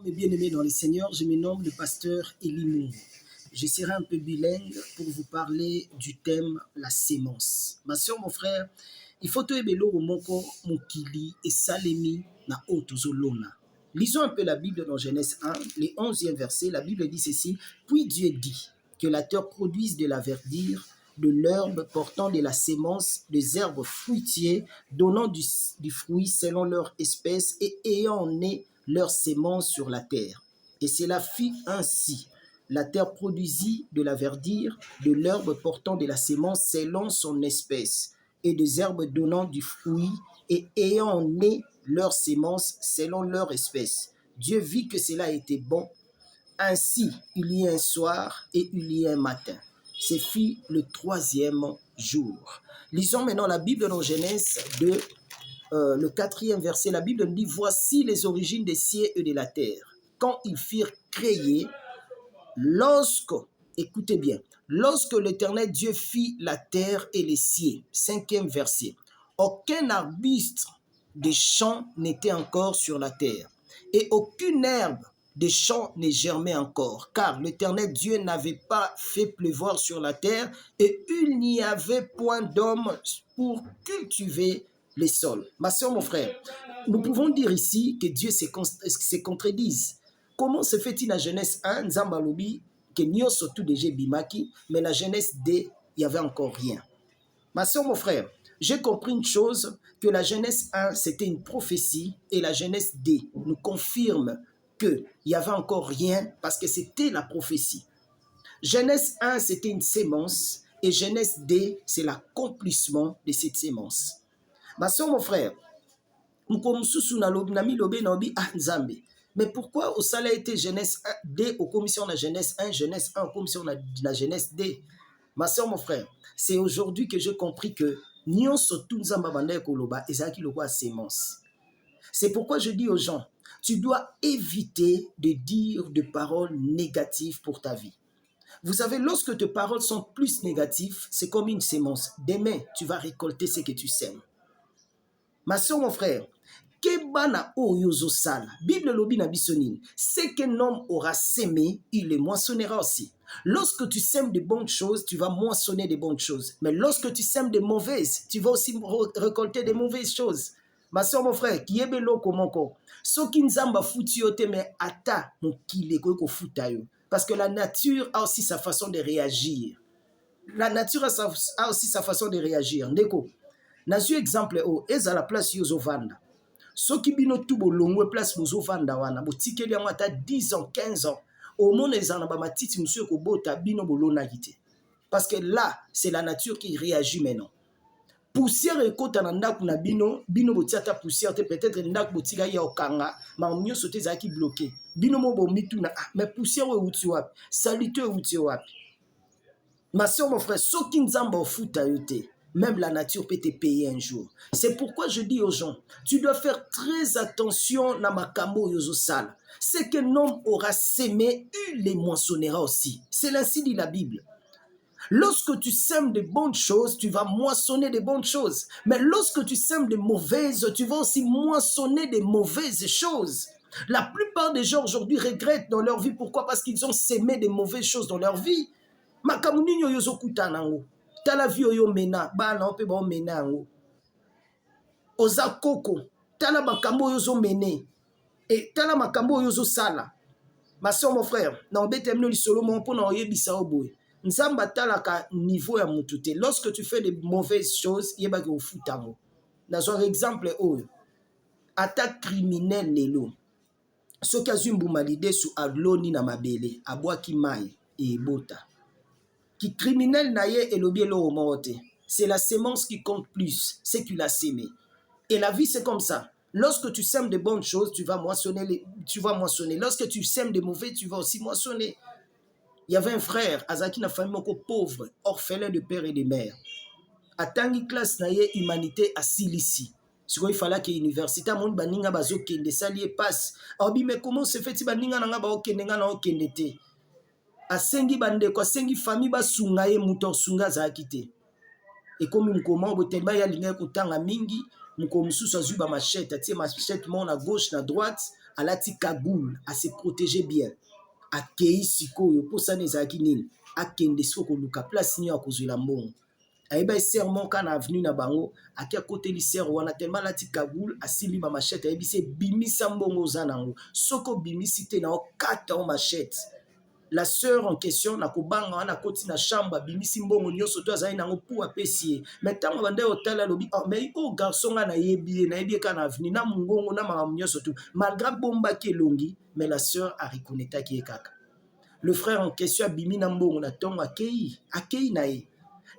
Mes bien-aimés dans le Seigneur, je me nomme le pasteur Elimou. Je serai un peu bilingue pour vous parler du thème la sémence. Ma soeur, mon frère, il faut te ebelo moko mokili et salemi na otozolona. Lisons un peu la Bible dans Genèse 1, les 11e verset. La Bible dit ceci: Puis Dieu dit que la terre produise de la verdure, de l'herbe portant de la sémence, des herbes fruitiers donnant du fruit selon leur espèce et ayant né leur sémence sur la terre. Et cela fit ainsi. La terre produisit de la verdure, de l'herbe portant de la sémence selon son espèce, et des herbes donnant du fruit et ayant né leur sémence selon leur espèce. Dieu vit que cela était bon. Ainsi, il y a un soir et il y a un matin. C'est fit le 3e jour. Lisons maintenant la Bible dans Genèse 2, le 4e verset. La Bible nous dit: Voici les origines des cieux et de la terre. Quand ils furent créés, écoutez bien, lorsque l'Éternel Dieu fit la terre et les cieux. 5e verset. Aucun arbuste des champs n'était encore sur la terre, et aucune herbe des champs ne germait encore, car l'Éternel Dieu n'avait pas fait pleuvoir sur la terre, et il n'y avait point d'homme pour cultiver les sols. Ma soeur, mon frère, nous pouvons dire ici que Dieu se contredise. Comment se fait-il la Genèse 1, Nzambalobi, que nous surtout déjà bimaki, mais la Genèse 2, il n'y avait encore rien. Ma soeur, mon frère, j'ai compris une chose, que la Genèse 1, c'était une prophétie, et la Genèse 2 nous confirme qu'il n'y avait encore rien, parce que c'était la prophétie. Genèse 1, c'était une sémence, et Genèse 2, c'est l'accomplissement de cette sémence. Ma soeur, mon frère, mais pourquoi au salaire était Genèse 1, 2 au commission de Genèse 1, Genèse 1 au commission de la Genèse 2? Ma soeur, mon frère, c'est aujourd'hui que j'ai compris que c'est pourquoi je dis aux gens, tu dois éviter de dire de paroles négatives pour ta vie. Vous savez, lorsque tes paroles sont plus négatives, c'est comme une sémence. Demain, tu vas récolter ce que tu sèmes. Ma soeur, mon frère, Bible lobi na bisonine, ce qu'un homme aura sémé, il le moissonnera aussi. Lorsque tu sèmes de bonnes choses, tu vas moissonner de bonnes choses. Mais lorsque tu sèmes de mauvaises, tu vas aussi récolter de mauvaises choses. Ma soeur, mon frère, qui est bello komoko, soki nzamba futi yo te me ata mokile ko futa yo. Parce que la nature a aussi sa façon de réagir. La nature a aussi sa façon de réagir. Ndeko, nazu exemple o, eza la place yo zovanda. Soki bino tu bolongwe place bozovanda wana, botikeli yango ata 10 ans, 15 ans, au monde ezana ba matiti monsieur ko bota bino bolona kite. Parce que là, c'est la nature qui réagit maintenant. Poussière ekota na ndaku na bino, bino botiata poussière te peut-être ndaku botika ya okanga, ma nyoso te zaki bloqué. Bino mo bo mituna, mais poussière we uti wapi? Salite uti wapi? Ma soeur, mon frère, soki nzamba ofuta yote, même la nature peut te payer un jour. C'est pourquoi je dis aux gens, tu dois faire très attention na makambo yozo sala. Ce qu'un homme aura sémé, il les moissonnera aussi. C'est l'ainsi dit la Bible. Lorsque tu sèmes de bonnes choses, tu vas moissonner de bonnes choses. Mais lorsque tu sèmes de mauvaises, tu vas aussi moissonner de mauvaises choses. La plupart des gens aujourd'hui regrettent dans leur vie. Pourquoi? Parce qu'ils ont sémé de mauvaises choses dans leur vie. Makamuni yozo kutanango. Tala vi oyo mena, bana ope ba mena yango. Oza koko, tala makambo yozo mene. Et tala makambo yozo sala. Ma soeur, mon frère, na obete mno lisolo mon po na oyebisa oboye. Nzamba talaka niveau ya mutu te. Lorsque tu fais de mauvaises choses, yeba ke ofutango. Nazo exemple oyo. Attaque criminelle lelo. Soki azumbu malide su agloni na mabele, abwaki mai e ebota. Qui criminel naye et l'obielo au morte. C'est la sémence qui compte plus, c'est qu'il a sémé. Et la vie, c'est comme ça. Lorsque tu sèmes de bonnes choses, tu vas moissonner. Lorsque tu sèmes de mauvais, tu vas aussi moissonner. Il y avait un frère, Azaki na famille moko pauvre, orphelin de père et de mère. A tangi classe naye humanité à Silisi. Siko il fallait que l'université monde baninga bazo kende salier passe. Obi mais comment se fait-il baninga nanga ba okende nga na okende te? Asengi bande ko asengi famille basunga ye muto sunga za kite. Et comme mukoma botemba ya linga kutanga mingi, muko mususu azuba machette, atie machette mon à gauche na droite, alati cagoule, à se protéger bien. Akei sikoyo, pour ça les akinine, akende soko luka place ni akozula mbongo. Aïba sermon quand avenue na bango, aki à côté li ser wana tellement alati cagoule, asili ma machette, aïbi se bimisa mbongo zanango. Soko bimisite na o kata o machette. La sœur en question na kobanga wana koti na chambre bimisi mbongo nyonso to azali nango pour apesi mais tango bande otala lobi mais o garçon na yebi kana vini na mungongo na makambo nyonso tout malgré bomba ki elongi mais la sœur a reconnaître ki ekaka le frère en question bimi na mbongo na tongo akei na ye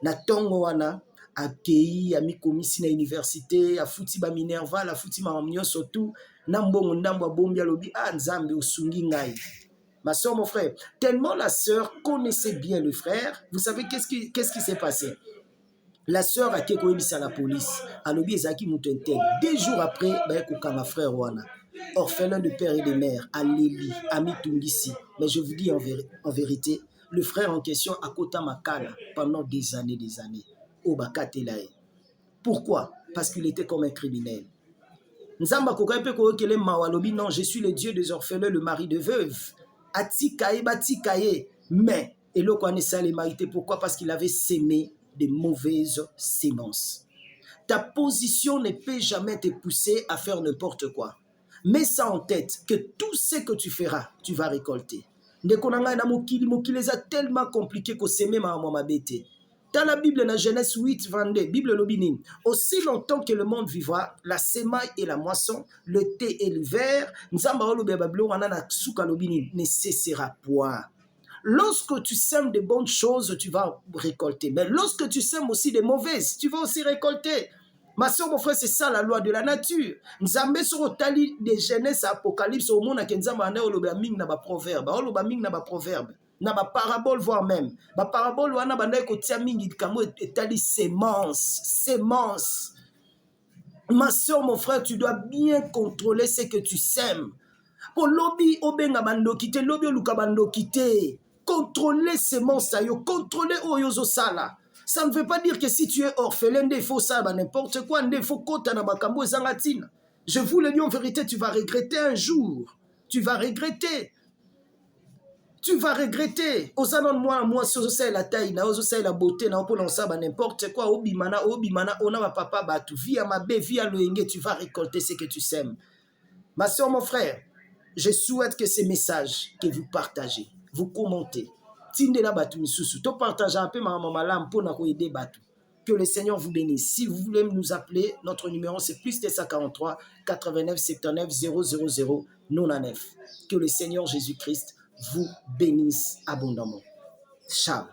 na tongo wana akei ami komisi na université afuti ba minerval afuti makambo nyonso tout na mbongo ndambo bombi lobi nzambe osungi ngai. Ma soeur, mon frère, tellement la sœur connaissait bien le frère, vous savez qu'est-ce qui s'est passé? La sœur a été à la police, à l'objet Zaki Moutentek. 2 jours après, ma frère Wana, orphelin de père et de mère, à Léli, à Mitungisi. Mais je vous dis en vérité, le frère en question a Kota Makala pendant des années. Au Bakatelae. Pourquoi? Parce qu'il était comme un criminel. Nzamba Kokaïpe Kokele Mawalobi, non, je suis le Dieu des orphelins, le mari de veuve. Atikaye, batikaye, mais Eloko Anessa les marité. Pourquoi? Parce qu'il avait sémé de mauvaises sémences. Ta position ne peut jamais te pousser à faire n'importe quoi. Mets ça en tête que tout ce que tu feras, tu vas récolter. Ndekonanga na mokili les a tellement compliqué que s'aimer ma bête. Dans la Bible, dans Genèse 8, 22, Bible l'obinine. Aussi longtemps que le monde vivra, la semaille et la moisson, le thé et l'hiver, ne cessera point. Lorsque tu sèmes de bonnes choses, tu vas récolter. Mais lorsque tu sèmes aussi de mauvaises, tu vas aussi récolter. Ma soeur, mon frère, c'est ça la loi de la nature. Nzambe sur tali de Genèse Apocalypse au monde que Nzambe ane oloba ming na ba proverbe, oloba ming na ba proverbe. Na ba parabole voire même ba parabole wana banda ko tia mingi kamo etali sémence. Ma soeur, mon frère, tu dois bien contrôler ce que tu sèmes. Pour lobby obenga bando kite lobby oluka bando kite. Contrôler sémence yo, contrôler oyozo sala. Ça ne veut pas dire que si tu es orphelin, il faut ça, n'importe quoi, il faut kota na bakambo zangatine. Je vous le dis en vérité, tu vas regretter un jour. Tu vas regretter. Tu vas regretter. Osanon moi, si osai la taille, na osai la beauté, na opo ça, n'importe quoi, obimana, ona ma papa batu, via ma bé, via loenge, tu vas récolter ce que tu sèmes. Ma soeur, mon frère, je souhaite que ces messages que vous partagez, vous commentez, tindela batu misusu, to partage un peu ma maman pour na ko aider batu. Que le Seigneur vous bénisse. Si vous voulez nous appeler, notre numéro c'est plus 243 89 79 000 99. Que le Seigneur Jésus-Christ vous bénisse abondamment. Ciao.